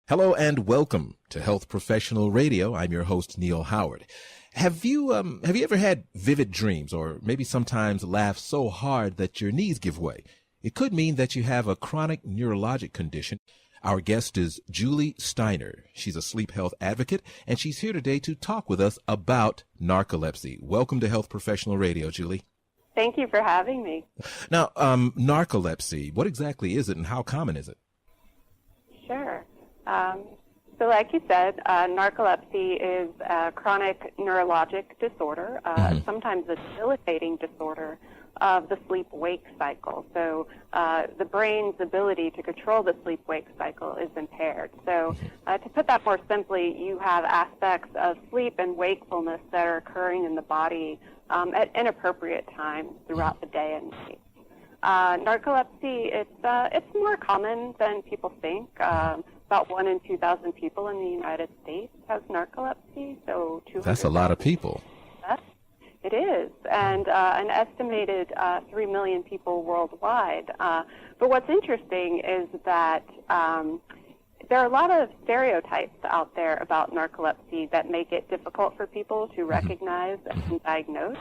Hello and welcome to Health Professional Radio. I'm your host, Neal Howard. Have you ever had vivid dreams or maybe sometimes laughed so hard that your knees give way? It could mean that you have a chronic neurologic condition. Our guest is Julea Steiner. She's a sleep health advocate, and she's here today to talk with us about narcolepsy. Welcome to Health Professional Radio, Julea. Thank you for having me. Now, narcolepsy, what exactly is it and how common is it? Sure. So like you said, narcolepsy is a chronic neurologic disorder, sometimes a debilitating disorder of the sleep-wake cycle. So the brain's ability to control the sleep-wake cycle is impaired. So to put that more simply, you have aspects of sleep and wakefulness that are occurring in the body at inappropriate times throughout the day and night. Narcolepsy, it's more common than people think. About 1 in 2,000 people in the United States has narcolepsy, so 200,000. That's a lot of people. It is, and an estimated 3 million people worldwide. But what's interesting is that there are a lot of stereotypes out there about narcolepsy that make it difficult for people to recognize and diagnose.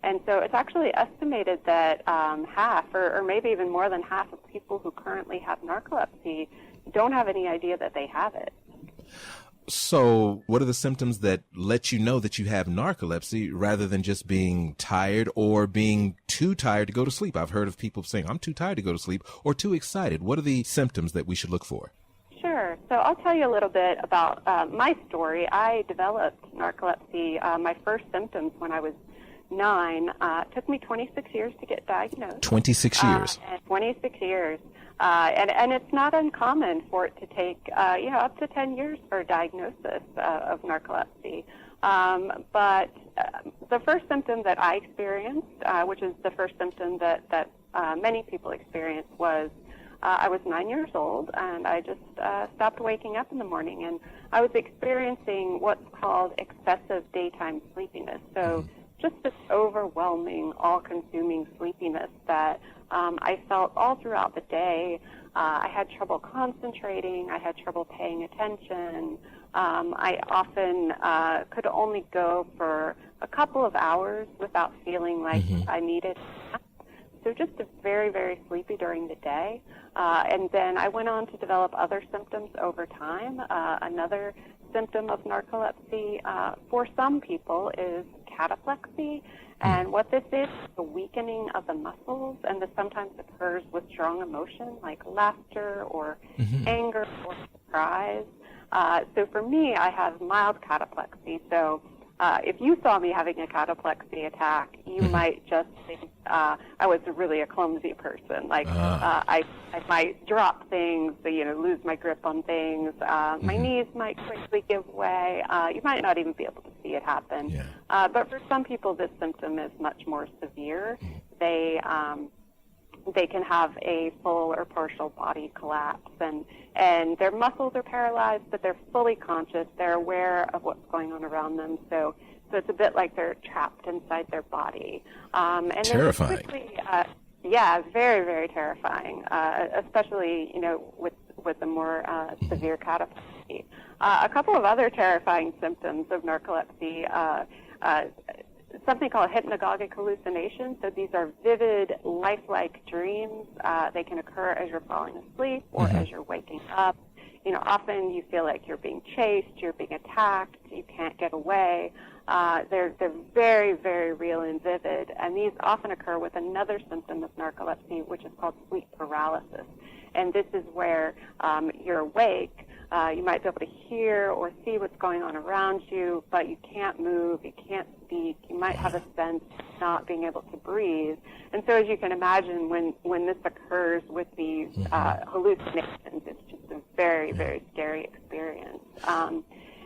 And so it's actually estimated that half, or maybe even more than half of people who currently have narcolepsy don't have any idea that they have it. So what are the symptoms that let you know that you have narcolepsy rather than just being tired or being too tired to go to sleep? I've heard of people saying, I'm too tired to go to sleep or too excited. What are the symptoms that we should look for? Sure. So I'll tell you a little bit about my story. I developed narcolepsy, my first symptoms when I was 9. It took me 26 years to get diagnosed. 26 years. 26 years. And it's not uncommon for it to take, up to 10 years for a diagnosis of narcolepsy. But the first symptom that I experienced, which is the first symptom that many people experience, was I was 9 years old, and I just stopped waking up in the morning, and I was experiencing what's called excessive daytime sleepiness. So just this overwhelming, all-consuming sleepiness that I felt all throughout the day. I had trouble concentrating. I had trouble paying attention. I often could only go for a couple of hours without feeling like I needed a nap. So just very, very sleepy during the day. And then I went on to develop other symptoms over time. Another symptom of narcolepsy for some people is cataplexy. And what this is the weakening of the muscles, and this sometimes occurs with strong emotion like laughter or anger or surprise. So for me, I have mild cataplexy. So if you saw me having a cataplexy attack, you might just think I was really a clumsy person. Like I might drop things, lose my grip on things. My knees might quickly give way. You might not even be able to see it happen. Yeah. But for some people, this symptom is much more severe. They can have a full or partial body collapse, and their muscles are paralyzed, but they're fully conscious. They're aware of what's going on around them. So it's a bit like they're trapped inside their body. And terrifying. Quickly, very, very terrifying, especially, with the more severe cataplexy. A couple of other terrifying symptoms of narcolepsy, something called hypnagogic hallucinations. So these are vivid, lifelike dreams. They can occur as you're falling asleep or as you're waking up. Often you feel like you're being chased, you're being attacked, you can't get away. They're very, very real and vivid, and these often occur with another symptom of narcolepsy, which is called sleep paralysis. And this is where you're awake. You might be able to hear or see what's going on around you, but you can't move, you can't speak. You might have a sense of not being able to breathe. And so as you can imagine, when this occurs with these hallucinations, it's just a very, very scary experience.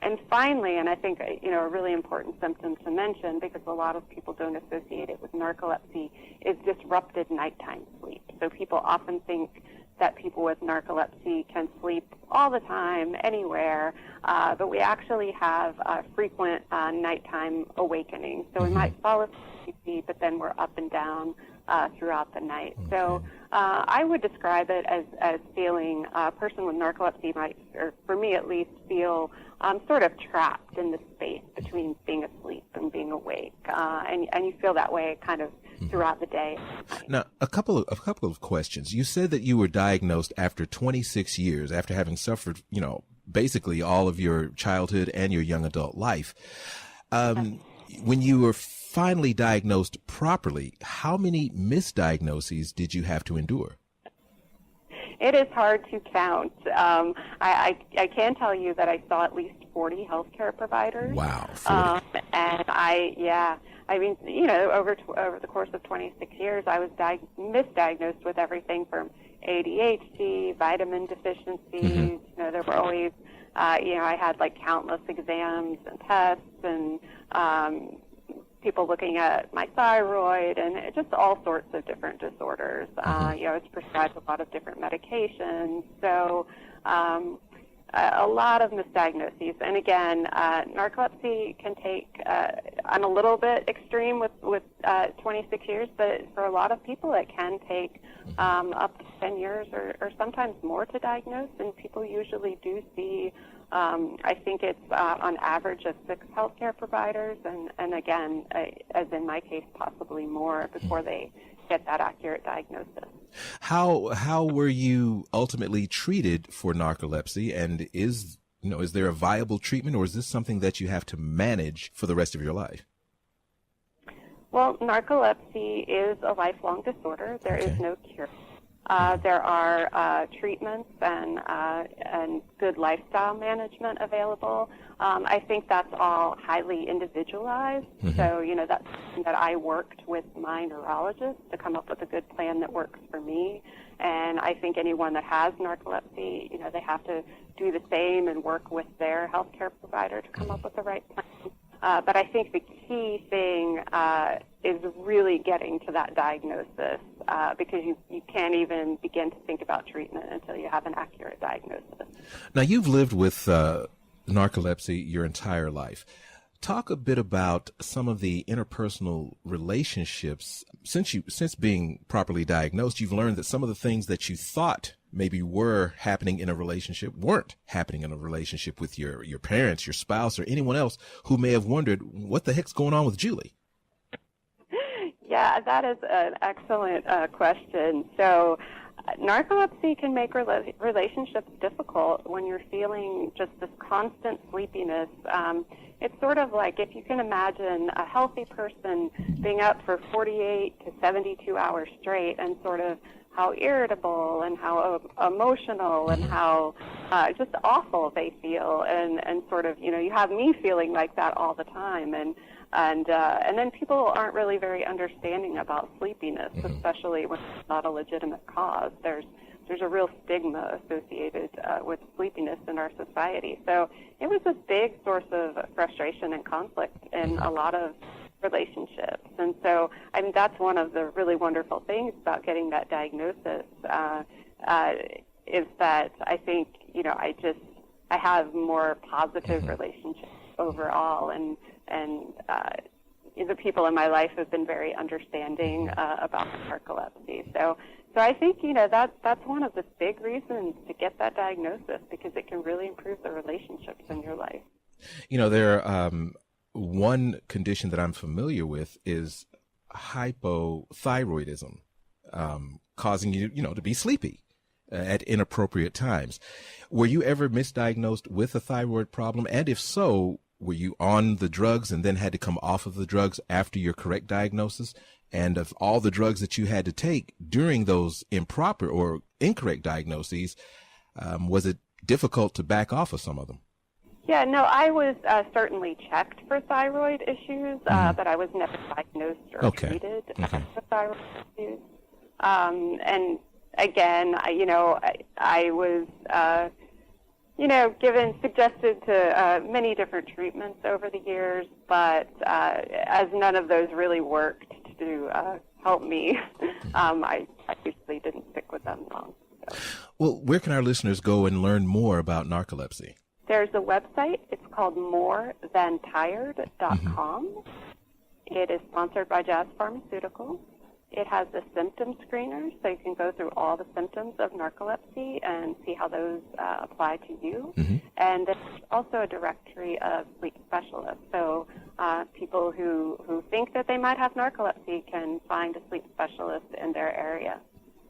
And finally, and I think, a really important symptom to mention, because a lot of people don't associate it with narcolepsy, is disrupted nighttime sleep. So people often think that people with narcolepsy can sleep all the time, anywhere, but we actually have frequent nighttime awakening. So we might fall asleep, but then we're up and down throughout the night. Okay. So I would describe it as feeling a person with narcolepsy might, or for me at least, feel sort of trapped in the space between being asleep and being awake, and you feel that way kind of throughout the day. Now, a couple of questions. You said that you were diagnosed after 26 years, after having suffered, basically all of your childhood and your young adult life. When you were finally diagnosed properly, how many misdiagnoses did you have to endure? It is hard to count. I can tell you that I saw at least 40 healthcare providers. Wow, 40. And over the course of 26 years, I was misdiagnosed with everything from ADHD, vitamin deficiencies. There were always, I had like countless exams and tests and people looking at my thyroid and just all sorts of different disorders. I was prescribed a lot of different medications. So a lot of misdiagnoses. And again, narcolepsy can take, I'm a little bit extreme with 26 years, but for a lot of people it can take up to 10 years or sometimes more to diagnose. And people usually do see, I think it's on average of 6 healthcare providers, and again, as in my case, possibly more before they get that accurate diagnosis. How were you ultimately treated for narcolepsy, and is there a viable treatment, or is this something that you have to manage for the rest of your life? Well, narcolepsy is a lifelong disorder. There is no cure. There are treatments and good lifestyle management available. I think that's all highly individualized. So, that's something that I worked with my neurologist to come up with a good plan that works for me. And I think anyone that has narcolepsy, they have to do the same and work with their healthcare provider to come up with the right plan. But I think the key thing is really getting to that diagnosis because you can't even begin to think about treatment until you have an accurate diagnosis. Now, you've lived with narcolepsy your entire life. Talk a bit about some of the interpersonal relationships. Since being properly diagnosed, you've learned that some of the things that you thought maybe were happening in a relationship weren't happening in a relationship with your parents, your spouse, or anyone else who may have wondered, what the heck's going on with Julie? Yeah, that is an excellent question. So narcolepsy can make relationships difficult when you're feeling just this constant sleepiness. It's sort of like if you can imagine a healthy person being up for 48 to 72 hours straight and sort of how irritable and how emotional and how just awful they feel, and sort of, you have me feeling like that all the time, and then people aren't really very understanding about sleepiness, especially when it's not a legitimate cause. There's a real stigma associated with sleepiness in our society. So it was a big source of frustration and conflict in a lot of relationships. And so, that's one of the really wonderful things about getting that diagnosis is that I think, I have more positive relationships overall, and the people in my life have been very understanding about narcolepsy. So I think, that's one of the big reasons to get that diagnosis, because it can really improve the relationships in your life. There one condition that I'm familiar with is hypothyroidism, causing you, to be sleepy at inappropriate times. Were you ever misdiagnosed with a thyroid problem? And if so, were you on the drugs and then had to come off of the drugs after your correct diagnosis? And of all the drugs that you had to take during those improper or incorrect diagnoses, was it difficult to back off of some of them? Yeah, no, I was certainly checked for thyroid issues, but I was never diagnosed or treated for thyroid issues. And again, I was, suggested to many different treatments over the years, but as none of those really worked to help me, I usually didn't stick with them long. So. Well, where can our listeners go and learn more about narcolepsy? There's a website. It's called morethantired.com. It is sponsored by Jazz Pharmaceuticals. It has a symptom screener, so you can go through all the symptoms of narcolepsy and see how those apply to you. Mm-hmm. And there's also a directory of sleep specialists. So people who think that they might have narcolepsy can find a sleep specialist in their area.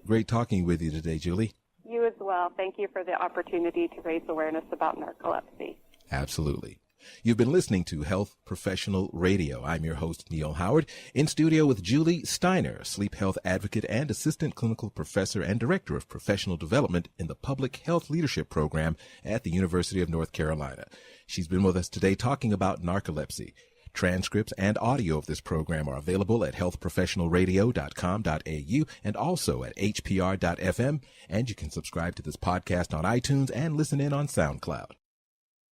Great talking with you today, Julie. You as well. Thank you for the opportunity to raise awareness about narcolepsy. Absolutely. You've been listening to Health Professional Radio. I'm your host, Neal Howard, in studio with Julea Steiner, sleep health advocate and assistant clinical professor and director of professional development in the Public Health Leadership Program at the University of North Carolina. She's been with us today talking about narcolepsy. Transcripts and audio of this program are available at healthprofessionalradio.com.au and also at hpr.fm. And you can subscribe to this podcast on iTunes and listen in on SoundCloud.